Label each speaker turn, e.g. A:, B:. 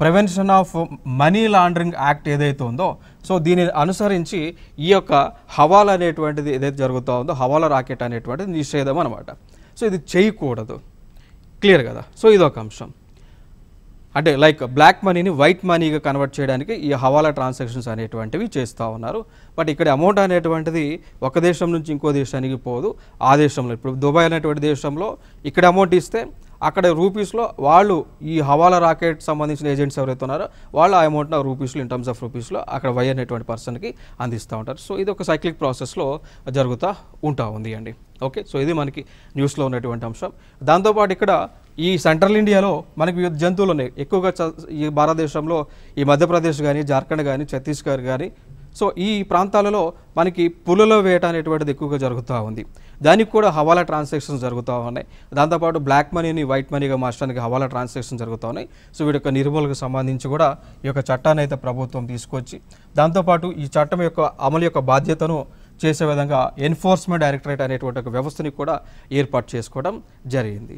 A: Prevention of money laundering act ఏదైతే ఉందో so దీనిని అనుసరించి ఈ యొక్క హవాలా అనేటువంటిది ఏదైతే జరుగుతూ ఉందో హవాలా రాకెట్ అనేటువంటిది నిషేధం అనమాట. సో ఇది చేయకూడదు, క్లియర్ కదా. సో ఇదొక అంశం. అంటే లైక్ బ్లాక్ మనీని వైట్ మనీగా కన్వర్ట్ చేయడానికి ఈ హవాలా ట్రాన్సాక్షన్స్ అనేటువంటివి చేస్తూ ఉన్నారు. బట్ ఇక్కడ అమౌంట్ అనేటువంటిది ఒక దేశం నుంచి ఇంకో దేశానికి పోదు. ఆ దేశంలో ఇప్పుడు దుబాయ్ అనేటువంటి దేశంలో ఇక్కడ అమౌంట్ ఇస్తే అక్కడ రూపీస్లో వాళ్ళు ఈ హవాలా రాకెట్ సంబంధించిన ఏజెంట్స్ ఎవరైతే ఉన్నారో వాళ్ళు ఆ అమౌంట్ని రూపీస్లో ఇన్ టర్మ్స్ ఆఫ్ రూపీస్లో అక్కడ వై అనేటువంటి పర్సన్కి అందిస్తూ ఉంటారు. సో ఇది ఒక సైక్లిక్ ప్రాసెస్లో జరుగుతూ ఉంటా ఉంది అండి. ఓకే, సో ఇది మనకి న్యూస్లో ఉన్నటువంటి అంశం. దాంతోపాటు ఇక్కడ ఈ సెంట్రల్ ఇండియాలో మనకి వివిధ జంతువులు ఉన్నాయి ఎక్కువగా. ఈ భారతదేశంలో ఈ మధ్యప్రదేశ్ కానీ జార్ఖండ్ కానీ ఛత్తీస్గఢ్ కానీ సో ఈ ప్రాంతాలలో మనకి పులుల వేట అనేటువంటిది ఎక్కువగా జరుగుతూ ఉంది. దానికి కూడా హవాలా ట్రాన్సాక్షన్స్ జరుగుతూ ఉన్నాయి. దాంతోపాటు బ్లాక్ మనీని వైట్ మనీగా మార్చడానికి హవాలా ట్రాన్సాక్షన్స్ జరుగుతూ ఉన్నాయి. సో వీటి యొక్క నిర్మూలనకు సంబంధించి కూడా ఈ యొక్క చట్టాన్ని అయితే ప్రభుత్వం తీసుకొచ్చి దాంతోపాటు ఈ చట్టం యొక్క అమలు యొక్క బాధ్యతను చేసే విధంగా ఎన్ఫోర్స్మెంట్ డైరెక్టరేట్ అనేటువంటి ఒక వ్యవస్థని కూడా ఏర్పాటు చేసుకోవడం జరిగింది.